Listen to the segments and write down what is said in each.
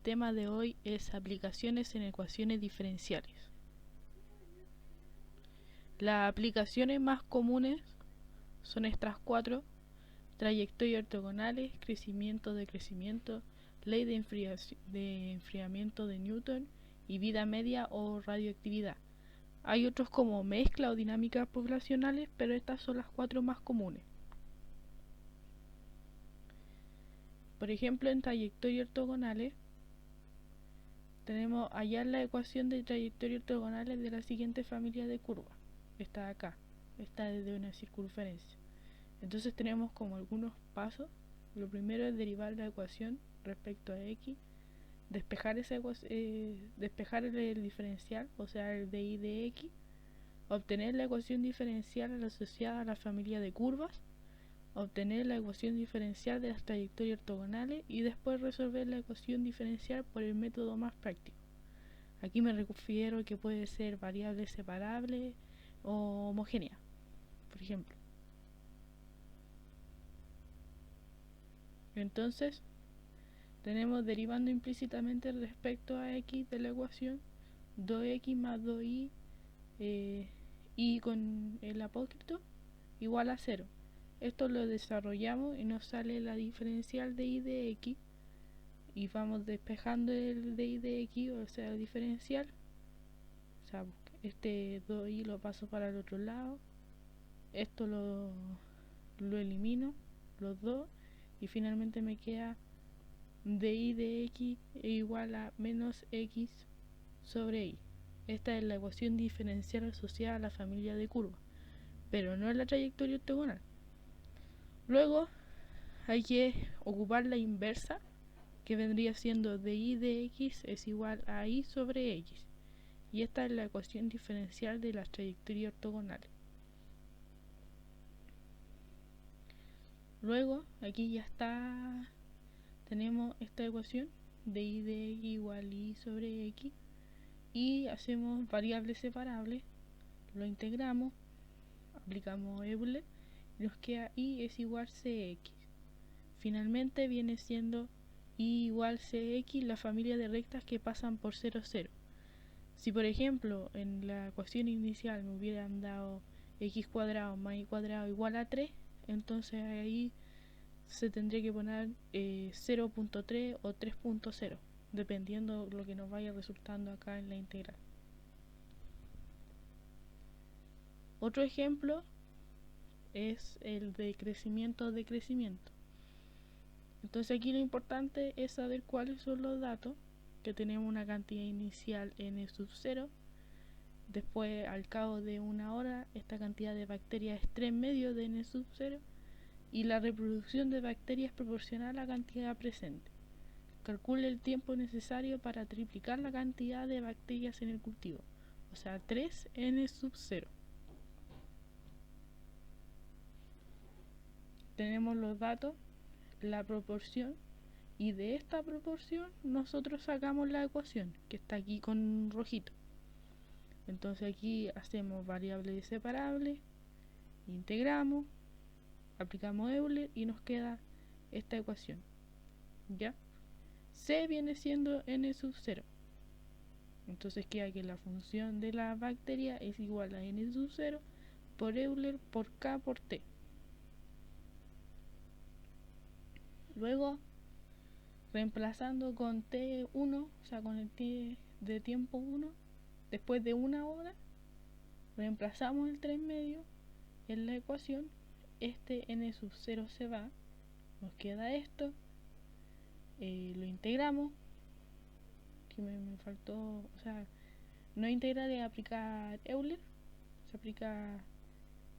tema de hoy es aplicaciones en ecuaciones diferenciales. Las aplicaciones más comunes son estas cuatro: trayectorias ortogonales, crecimiento, decrecimiento, ley de enfriamiento de Newton y vida media o radioactividad. Hay otros como mezcla o dinámicas poblacionales, pero estas son las cuatro más comunes. Por ejemplo, en trayectorias ortogonales tenemos hallar la ecuación de trayectorias ortogonales de la siguiente familia de curvas. Está acá, está desde una circunferencia. Entonces tenemos como algunos pasos. Lo primero es derivar la ecuación respecto a x, despejar el diferencial, o sea el de y de x, obtener la ecuación diferencial asociada a la familia de curvas, obtener la ecuación diferencial de las trayectorias ortogonales y después resolver la ecuación diferencial por el método más práctico. Aquí me refiero que puede ser variable separable o homogénea, por ejemplo. Entonces tenemos derivando implícitamente respecto a x de la ecuación 2x más 2y y con el apócrito igual a 0. Esto lo desarrollamos y nos sale la diferencial de y de x, y vamos despejando el de y de x, o sea el diferencial. O sea, este 2y lo paso para el otro lado, esto lo elimino, los dos, y finalmente me queda de y de x igual a menos x sobre y. Esta es la ecuación diferencial asociada a la familia de curvas, pero no es la trayectoria ortogonal. Luego hay que ocupar la inversa, que vendría siendo de y de x es igual a y sobre x, y esta es la ecuación diferencial de las trayectorias ortogonales. Luego aquí ya está, tenemos esta ecuación de y de x igual a y sobre x, y hacemos variables separables, lo integramos, aplicamos Euler y nos queda y es igual cx. Finalmente viene siendo y igual cx la familia de rectas que pasan por 0, 0. Si por ejemplo en la ecuación inicial me hubieran dado x cuadrado más y cuadrado igual a 3, entonces ahí se tendría que poner 0.3 o 3.0, dependiendo lo que nos vaya resultando acá en la integral. Otro ejemplo es el de crecimiento-decrecimiento. Entonces aquí lo importante es saber cuáles son los datos, que tenemos una cantidad inicial n sub 0, después al cabo de una hora esta cantidad de bacterias es 3 medios de n sub 0, y la reproducción de bacterias es proporcional a la cantidad presente. Calcule el tiempo necesario para triplicar la cantidad de bacterias en el cultivo, o sea 3 n sub 0. Tenemos los datos, la proporción, y de esta proporción nosotros sacamos la ecuación que está aquí con rojito. Entonces aquí hacemos variable separable, integramos, aplicamos Euler y nos queda esta ecuación. ¿Ya? C viene siendo n sub 0. Entonces queda que la función de la bacteria es igual a n sub 0 por Euler por K por T. Luego, reemplazando con T1, o sea con el T de tiempo 1, después de una hora, reemplazamos el 3 medios en la ecuación, este n sub 0 se va, nos queda esto, lo integramos, que me faltó, o sea, no integrar es aplicar Euler, se aplica,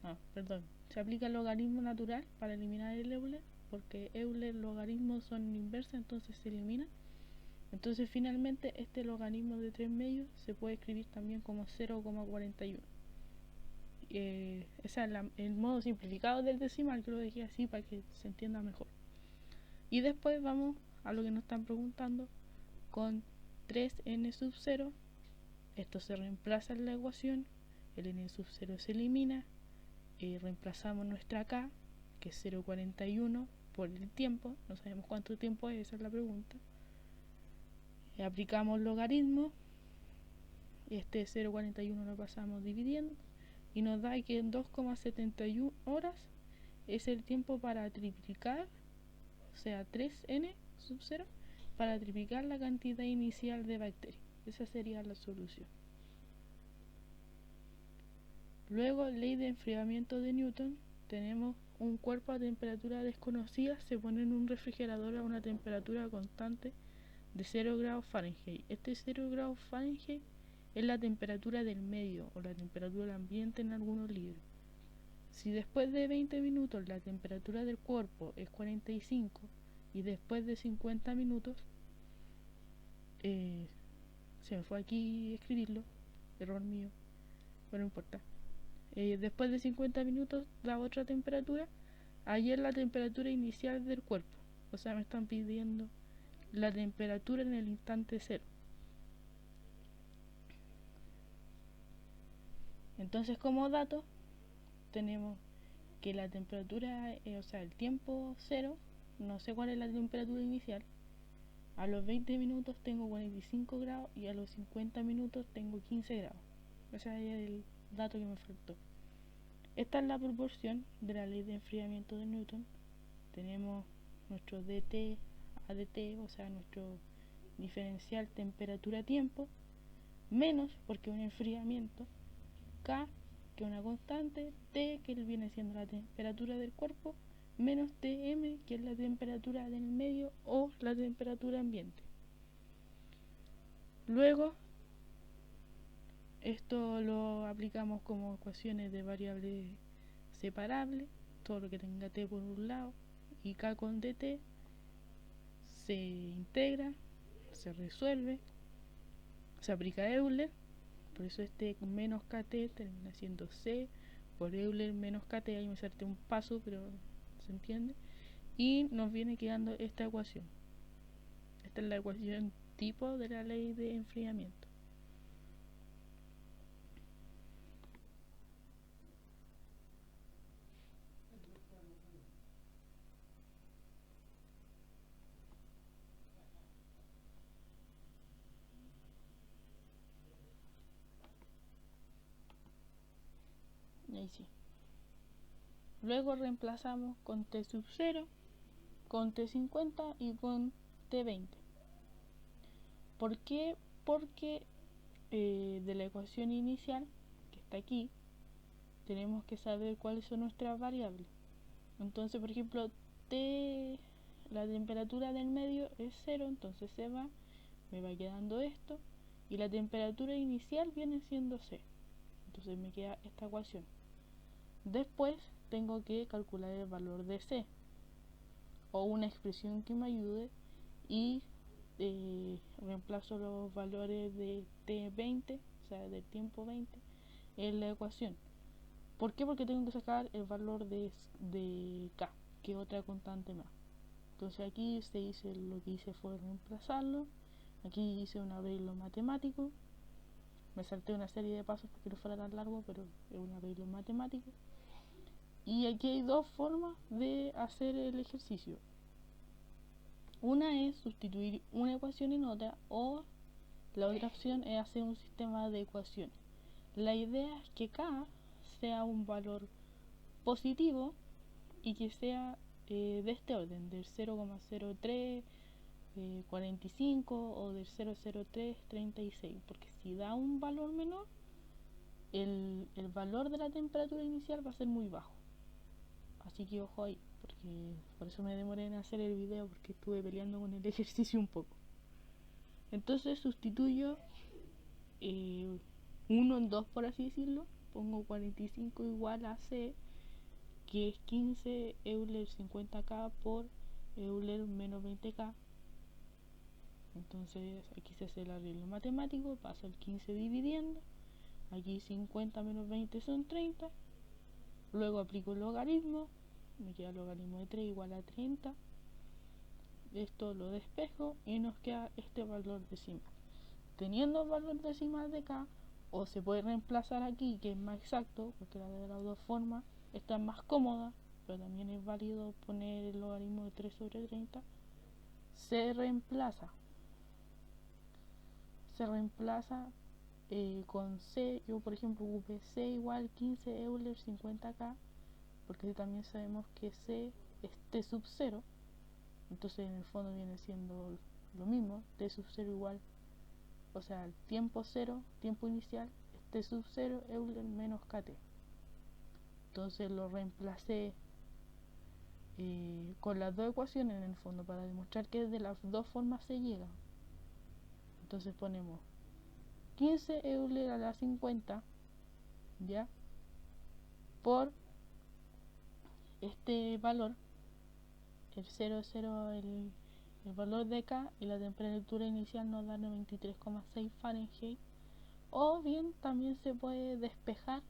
no, perdón, se aplica el logaritmo natural para eliminar el Euler, porque Euler logaritmos son inversos, entonces se elimina. Entonces finalmente este logaritmo de 3 medios se puede escribir también como 0,41. Ese es el modo simplificado del decimal, que lo dejé así para que se entienda mejor. Y después vamos a lo que nos están preguntando con 3n sub 0. Esto se reemplaza en la ecuación, el n sub 0 se elimina, reemplazamos nuestra k, que es 0,41 por el tiempo, no sabemos cuánto tiempo es, esa es la pregunta. Aplicamos logaritmo, este 0,41 lo pasamos dividiendo y nos da que en 2,71 horas es el tiempo para triplicar, o sea 3n sub 0, para triplicar la cantidad inicial de bacterias. Esa sería la solución. Luego, ley de enfriamiento de Newton. Tenemos un cuerpo a temperatura desconocida, se pone en un refrigerador a una temperatura constante de 0 grados Fahrenheit. Este 0 grados Fahrenheit es la temperatura del medio o la temperatura del ambiente en algunos libros. Si después de 20 minutos la temperatura del cuerpo es 45 y después de 50 minutos, se me fue aquí escribirlo, error mío, pero no importa. Después de 50 minutos da otra temperatura, ahí es la temperatura inicial del cuerpo. O sea, me están pidiendo la temperatura en el instante cero. Entonces, como dato, tenemos que la temperatura, o sea, el tiempo cero, no sé cuál es la temperatura inicial. A los 20 minutos tengo 45 grados y a los 50 minutos tengo 15 grados. Ese es el dato que me faltó. Esta es la proporción de la ley de enfriamiento de Newton. Tenemos nuestro dt, adt, o sea, nuestro diferencial temperatura-tiempo, menos, porque es un enfriamiento, K, que es una constante, T, que viene siendo la temperatura del cuerpo, menos Tm, que es la temperatura del medio o la temperatura ambiente. Luego, esto lo aplicamos como ecuaciones de variables separables, todo lo que tenga t por un lado y k con dt se integra, se resuelve, se aplica Euler, por eso este menos kt termina siendo c por Euler menos kt, ahí me salté un paso pero se entiende, y nos viene quedando esta ecuación. Esta es la ecuación tipo de la ley de enfriamiento. Y ahí sí. Luego reemplazamos con T sub 0, con T50 y con T20. ¿Por qué? Porque de la ecuación inicial, que está aquí, tenemos que saber cuáles son nuestras variables. Entonces, por ejemplo, T, la temperatura del medio es 0, entonces se va, me va quedando esto, y la temperatura inicial viene siendo C. Entonces me queda esta ecuación. Después tengo que calcular el valor de C, o una expresión que me ayude, y reemplazo los valores de T20, o sea, del tiempo 20, en la ecuación. ¿Por qué? Porque tengo que sacar el valor de K, que es otra constante más. Entonces aquí lo que hice fue reemplazarlo. Aquí hice un arreglo matemático. Me salté una serie de pasos porque no fuera tan largo, pero es un arreglo matemático. Y aquí hay dos formas de hacer el ejercicio. Una es sustituir una ecuación en otra, o la otra opción es hacer un sistema de ecuaciones. La idea es que K sea un valor positivo y que sea de este orden, del 0,03 45 o del 0,03 36, porque si da un valor menor, el valor de la temperatura inicial va a ser muy bajo. Así que ojo ahí, porque por eso me demoré en hacer el video, porque estuve peleando con el ejercicio un poco. Entonces sustituyo 1 en 2, por así decirlo. Pongo 45 igual a C, que es 15 Euler 50K por Euler menos 20K. Entonces aquí se hace el arreglo matemático, paso el 15 dividiendo, aquí 50 menos 20 son 30, luego aplico el logaritmo, me queda el logaritmo de 3 igual a 30, esto lo despejo y nos queda este valor decimal. Teniendo el valor decimal de K, o se puede reemplazar aquí, que es más exacto, porque la de las dos formas está más cómoda, pero también es válido poner el logaritmo de 3 sobre 30, se reemplaza. Entonces reemplaza con C. Yo por ejemplo ocupé C igual 15 Euler 50K, porque también sabemos que C es T sub 0. Entonces en el fondo viene siendo lo mismo, T sub 0 igual, o sea, el tiempo 0, tiempo inicial, es T sub 0 Euler menos KT. Entonces lo reemplacé con las dos ecuaciones en el fondo, para demostrar que de las dos formas se llega. Entonces ponemos 15 Euler a la 50, ¿ya? Por este valor, el 0, 0, el valor de K, y la temperatura inicial nos da 93,6 Fahrenheit. O bien también se puede despejar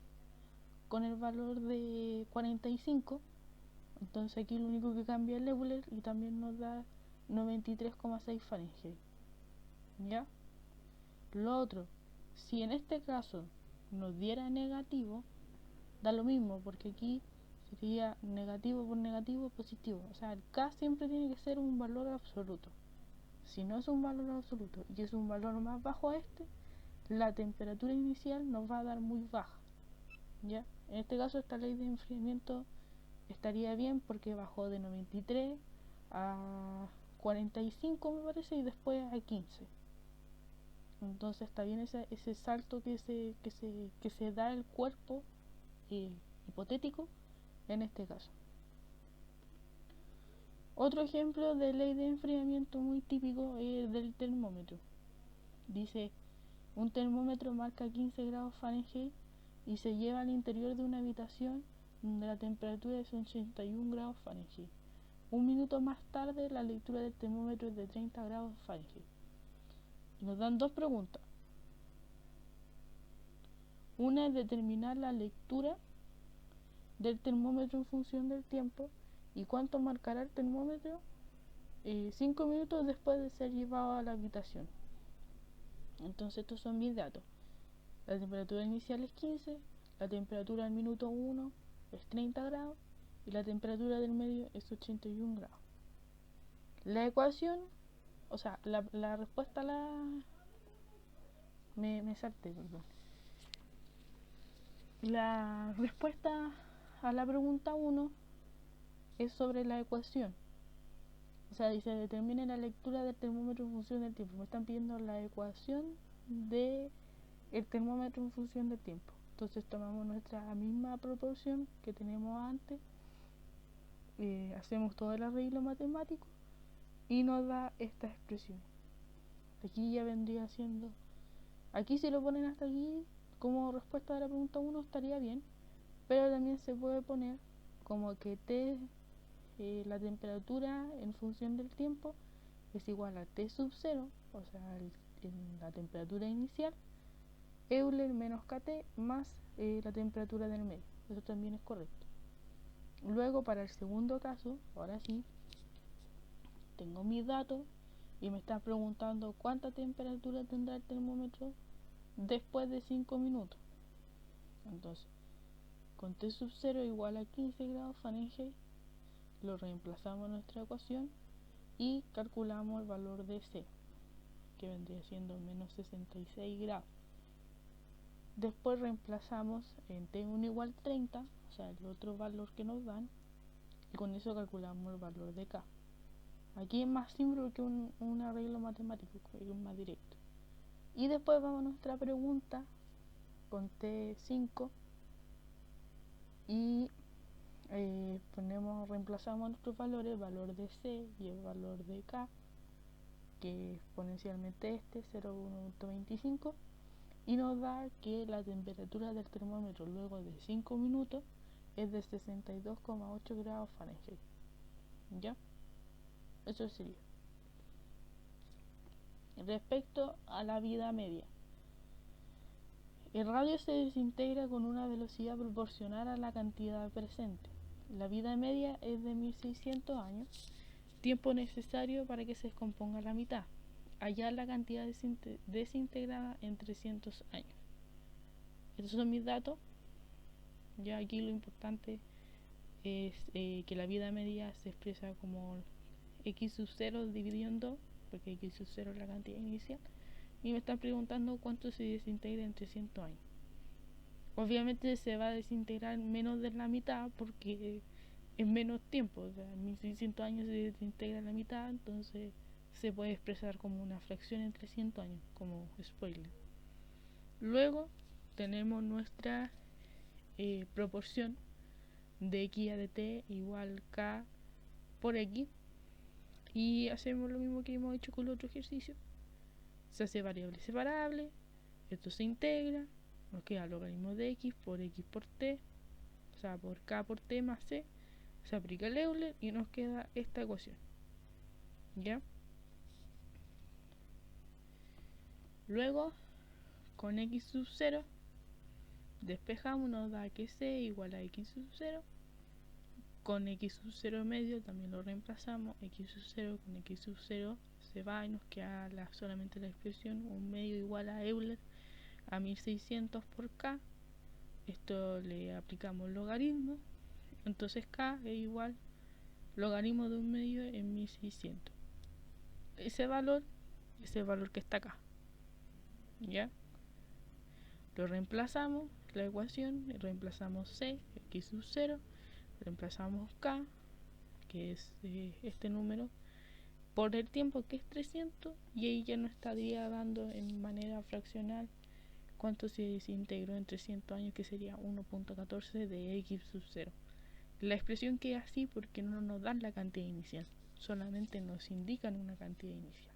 con el valor de 45. Entonces aquí lo único que cambia es el Euler y también nos da 93,6 Fahrenheit. ¿Ya? Lo otro, si en este caso nos diera negativo, da lo mismo, porque aquí sería negativo por negativo positivo. O sea, el K siempre tiene que ser un valor absoluto. Si no es un valor absoluto y es un valor más bajo a este, la temperatura inicial nos va a dar muy baja. ¿Ya? En este caso esta ley de enfriamiento estaría bien porque bajó de 93 a 45 me parece, y después a 15. Entonces está bien ese salto que se da el cuerpo hipotético en este caso. Otro ejemplo de ley de enfriamiento muy típico es del termómetro. Dice, un termómetro marca 15 grados Fahrenheit y se lleva al interior de una habitación donde la temperatura es 81 grados Fahrenheit. Un minuto más tarde la lectura del termómetro es de 30 grados Fahrenheit. Y nos dan dos preguntas. Una es determinar la lectura del termómetro en función del tiempo y cuánto marcará el termómetro 5 minutos después de ser llevado a la habitación. Entonces estos son mis datos. La temperatura inicial es 15, la temperatura al minuto 1 es 30 grados y la temperatura del medio es 81 grados. La ecuación, o sea, la respuesta me salté, perdón. La respuesta a la pregunta 1 es sobre la ecuación. O sea, dice, determine la lectura del termómetro en función del tiempo. Me están pidiendo la ecuación de el termómetro en función del tiempo. Entonces tomamos nuestra misma proporción que tenemos antes, hacemos todo el arreglo matemático y nos da esta expresión. Aquí ya vendría siendo, aquí si lo ponen hasta aquí como respuesta de la pregunta 1 estaría bien, pero también se puede poner como que T, la temperatura en función del tiempo es igual a T sub 0, o sea, la temperatura inicial, Euler menos KT más la temperatura del medio. Eso también es correcto. Luego, para el segundo caso, ahora sí, tengo mis datos y me están preguntando cuánta temperatura tendrá el termómetro después de 5 minutos. Entonces, con T sub 0 igual a 15 grados Fahrenheit, lo reemplazamos en nuestra ecuación y calculamos el valor de C, que vendría siendo menos 66 grados. Después reemplazamos en T1 igual 30, o sea, el otro valor que nos dan, y con eso calculamos el valor de K. Aquí es más simple que un arreglo matemático, es más directo. Y después vamos a nuestra pregunta con T5 y reemplazamos nuestros valores, el valor de C y el valor de K, que es exponencialmente 0,125, y nos da que la temperatura del termómetro luego de 5 minutos es de 62,8 grados Fahrenheit. ¿Ya? Eso sería. Respecto a la vida media, el radio se desintegra con una velocidad proporcional a la cantidad presente. La vida media es de 1600 años, tiempo necesario para que se descomponga la mitad. Hallar la cantidad desintegrada en 300 años. Estos son mis datos. Ya aquí lo importante es que la vida media se expresa como x sub 0 dividido en 2, porque x sub 0 es la cantidad inicial, y me están preguntando cuánto se desintegra en 300 años. Obviamente se va a desintegrar menos de la mitad porque en menos tiempo, o sea, en 1600 años se desintegra la mitad, entonces se puede expresar como una fracción en 300 años, como spoiler. Luego tenemos nuestra proporción de x a de t igual k por x, y hacemos lo mismo que hemos hecho con el otro ejercicio. Se hace variable separable, esto se integra, nos queda logaritmo de x por t, o sea, por k por t más c, se aplica el Euler y nos queda esta ecuación. ¿Ya? Luego, con x sub 0, despejamos, nos da que c igual a x sub 0. Con x sub 0 medio también lo reemplazamos, x sub 0 con x sub 0 se va y nos queda solamente la expresión 1 medio igual a Euler a 1600 por k. Esto le aplicamos logaritmo, entonces k es igual logaritmo de 1 medio en 1600. Ese valor es el valor que está acá. ¿Ya? Lo reemplazamos, la ecuación, reemplazamos c, x sub 0, reemplazamos k, que es este número, por el tiempo, que es 300, y ahí ya nos estaría dando en manera fraccional cuánto se desintegró en 300 años, que sería 1.14 de x sub 0. La expresión queda así porque no nos dan la cantidad inicial, solamente nos indican una cantidad inicial.